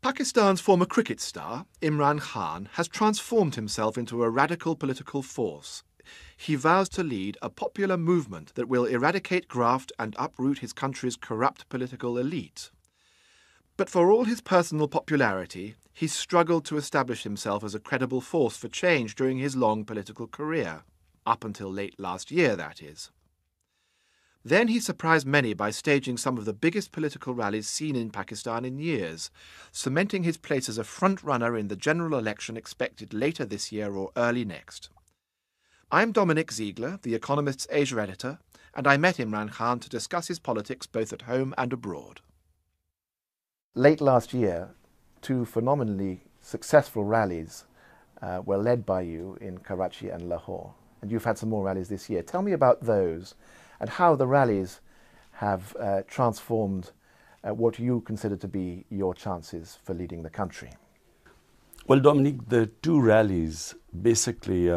Pakistan's former cricket star, Imran Khan, has transformed himself into a radical political force. He vows to lead a popular movement that will eradicate graft and uproot his country's corrupt political elite. But for all his personal popularity, he struggled to establish himself as a credible force for change during his long political career. Up until late last year, that is. Then he surprised many by staging some of the biggest political rallies seen in Pakistan in years, cementing his place as a front-runner in the general election expected later this year or early next. I'm Dominic Ziegler, The Economist's Asia editor, and I met Imran Khan to discuss his politics both at home and abroad. Late last year, two phenomenally successful rallies were led by you in Karachi and Lahore, and you've had some more rallies this year. Tell me about those and how the rallies have transformed what you consider to be your chances for leading the country. Well, Dominic, the two rallies basically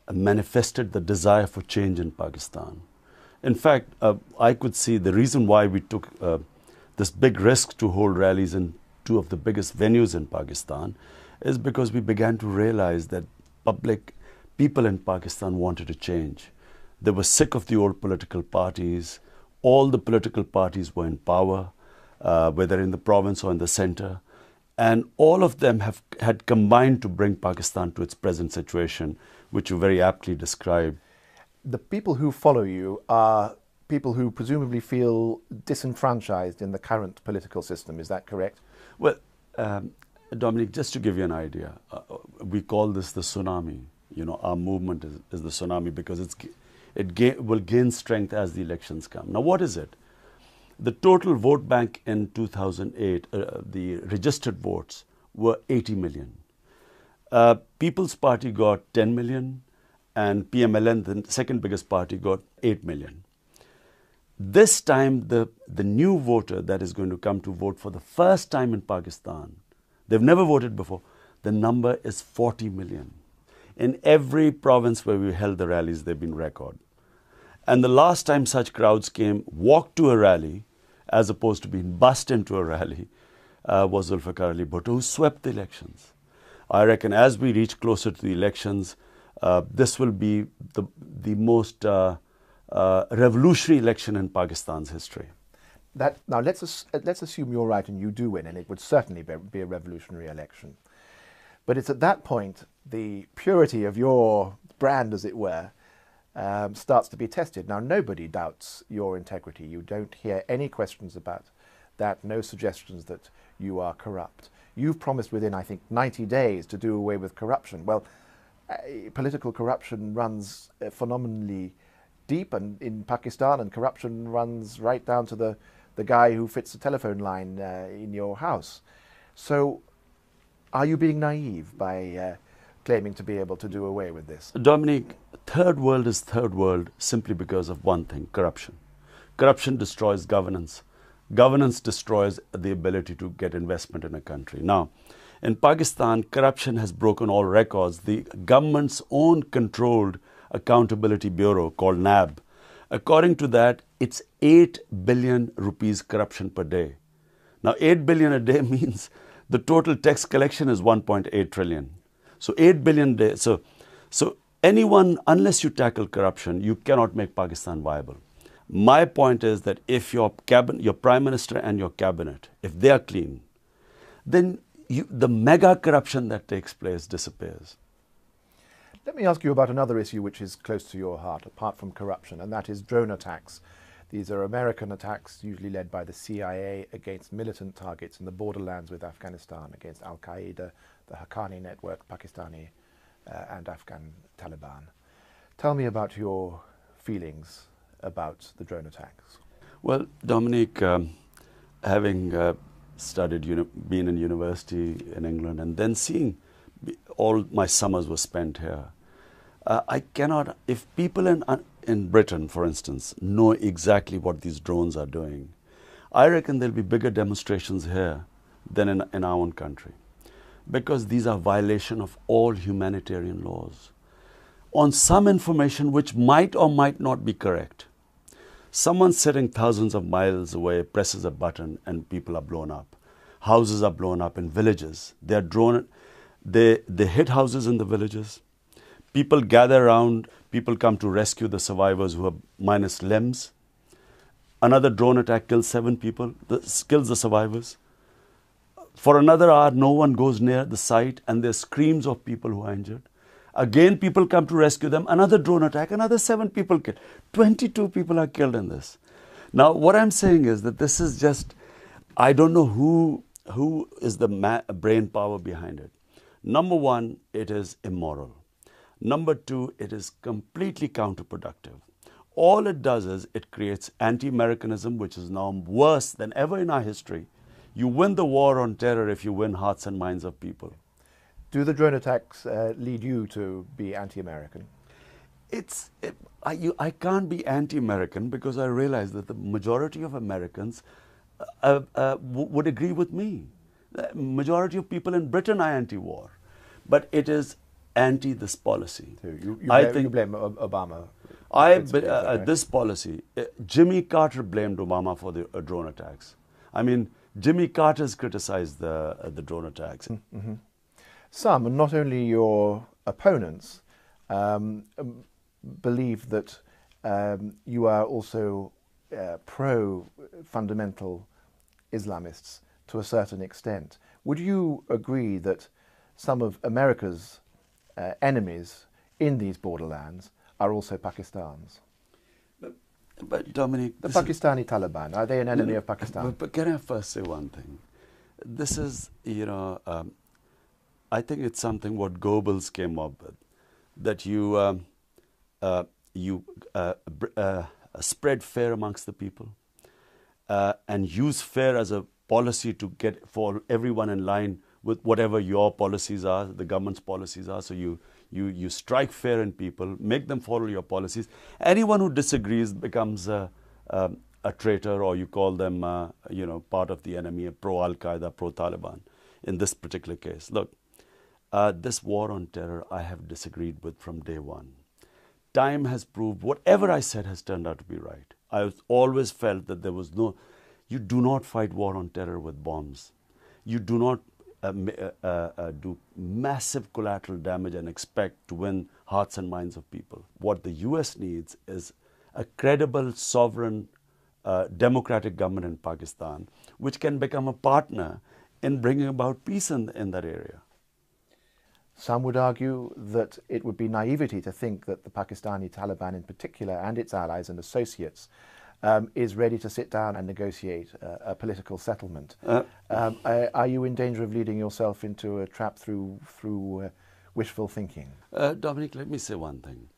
manifested the desire for change in Pakistan. In fact, I could see the reason why we took this big risk to hold rallies in two of the biggest venues in Pakistan is because we began to realize that people in Pakistan wanted to change. They were sick of the old political parties. All the political parties were in power, whether in the province or in the center. And all of them had combined to bring Pakistan to its present situation, which you very aptly described. The people who follow you are people who presumably feel disenfranchised in the current political system. Is that correct? Well, Dominic, just to give you an idea, we call this the tsunami. You know, our movement is the tsunami because it will gain strength as the elections come. Now, what is it? The total vote bank in 2008, the registered votes, were 80 million. People's Party got 10 million, and PMLN, the second biggest party, got 8 million. This time, the new voter that is going to come to vote for the first time in Pakistan, they've never voted before, the number is 40 million. In every province where we held the rallies, they've been record. And the last time such crowds walked to a rally, as opposed to being bussed into a rally, was Zulfikar Ali Bhutto, who swept the elections. I reckon as we reach closer to the elections, this will be the most revolutionary election in Pakistan's history. Now let's assume you're right and you do win, and it would certainly be a revolutionary election. But it's at that point the purity of your brand, as it were, starts to be tested. Now, nobody doubts your integrity. You don't hear any questions about that, no suggestions that you are corrupt. You've promised within, I think, 90 days to do away with corruption. Well, political corruption runs phenomenally deep in Pakistan, and corruption runs right down to the guy who fits the telephone line in your house. So, are you being naive by claiming to be able to do away with this? Dominic, third world is third world simply because of one thing: corruption. Corruption destroys governance. Governance destroys the ability to get investment in a country. Now, in Pakistan, corruption has broken all records. The government's own controlled accountability bureau called NAB, according to that, it's 8 billion rupees corruption per day. Now, 8 billion a day means the total tax collection is 1.8 trillion. So 8 billion a day. So anyone, unless you tackle corruption, you cannot make Pakistan viable. My point is that if your prime minister and your cabinet, if they are clean, then the mega corruption that takes place disappears. Let me ask you about another issue which is close to your heart, apart from corruption, and that is drone attacks. These are American attacks, usually led by the CIA, against militant targets in the borderlands with Afghanistan, against Al-Qaeda, the Haqqani network, Pakistani and Afghan Taliban. Tell me about your feelings about the drone attacks. Well, Dominic, having studied, been in university in England, and then seeing all my summers were spent here, I cannot, if people in Britain, for instance, know exactly what these drones are doing, I reckon there'll be bigger demonstrations here than in our own country, because these are violation of all humanitarian laws on some information which might or might not be correct. Someone sitting thousands of miles away presses a button and people are blown up. houses are blown up in villages. They hit houses in the villages. People gather around. People come to rescue the survivors who are minus limbs. Another drone attack kills 7 people, kills the survivors. For another hour, no one goes near the site, and there's screams of people who are injured. Again, people come to rescue them. Another drone attack, another 7 people killed. 22 people are killed in this. Now, what I'm saying is that this is just, I don't know who is the brain power behind it. Number one, it is immoral. Number two, it is completely counterproductive. All it does is it creates anti-Americanism, which is now worse than ever in our history. You win the war on terror if you win hearts and minds of people. Do the drone attacks lead you to be anti-American? I can't be anti-American because I realize that the majority of Americans would agree with me. The majority of people in Britain are anti-war. But it is anti this policy. So you blame Obama? This policy, Jimmy Carter blamed Obama for the drone attacks. I mean, Jimmy Carter's criticized the drone attacks. Mm-hmm. Some, and not only your opponents, believe that you are also pro-fundamental Islamists to a certain extent. Would you agree that some of America's enemies in these borderlands are also Pakistan's? But Dominic, the Pakistani Taliban, are they an enemy of Pakistan? But can I first say one thing? This is, I think it's something what Goebbels came up with, that you spread fear amongst the people and use fear as a policy to get for everyone in line with whatever your policies are, the government's policies are. So you strike fear in people, make them follow your policies. Anyone who disagrees becomes a traitor, or you call them, part of the enemy, pro-Al-Qaeda, pro-Taliban. In this particular case, look, this war on terror, I have disagreed with from day one. Time has proved whatever I said has turned out to be right. I always felt that there was you do not fight war on terror with bombs. You do not do massive collateral damage and expect to win hearts and minds of people. What the US needs is a credible, sovereign, democratic government in Pakistan, which can become a partner in bringing about peace in that area. Some would argue that it would be naivety to think that the Pakistani Taliban in particular, and its allies and associates, is ready to sit down and negotiate a political settlement. Are you in danger of leading yourself into a trap through wishful thinking? Dominic, let me say one thing.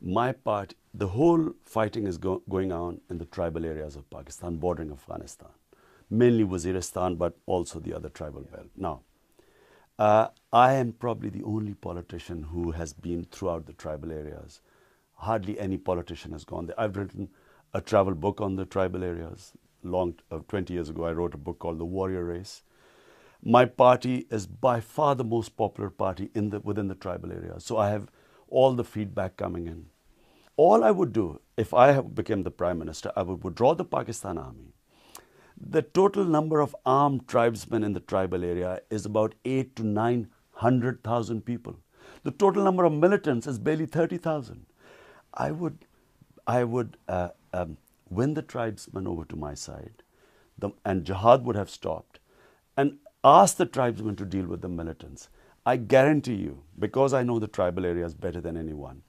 My part, the whole fighting is going on in the tribal areas of Pakistan, bordering Afghanistan. Mainly Waziristan, but also the other tribal belt. Now, I am probably the only politician who has been throughout the tribal areas. Hardly any politician has gone there. I've written a travel book on the tribal areas. 20 years ago, I wrote a book called The Warrior Race. My party is by far the most popular party within the tribal areas. So I have all the feedback coming in. All I would do, if I became the Prime Minister, I would withdraw the Pakistan Army. The total number of armed tribesmen in the tribal area is about 800,000 to 900,000 people. The total number of militants is barely 30,000. I would win the tribesmen over to my side, and jihad would have stopped, and ask the tribesmen to deal with the militants. I guarantee you, because I know the tribal areas better than anyone,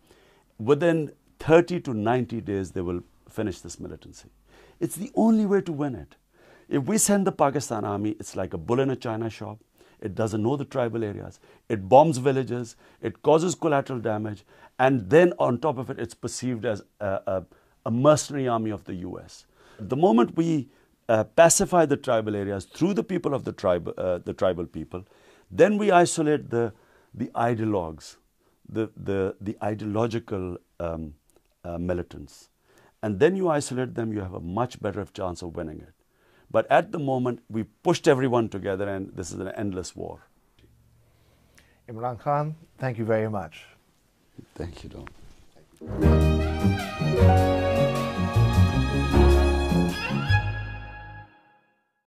within 30 to 90 days they will finish this militancy. It's the only way to win it. If we send the Pakistan Army, it's like a bull in a china shop. It doesn't know the tribal areas. It bombs villages. It causes collateral damage. And then on top of it, it's perceived as a mercenary army of the US. The moment we pacify the tribal areas through the people of the tribal people, then we isolate the ideologues, the ideological militants. And then you isolate them, you have a much better chance of winning it. But at the moment, we pushed everyone together, and this is an endless war. Imran Khan, thank you very much. Thank you, Dom.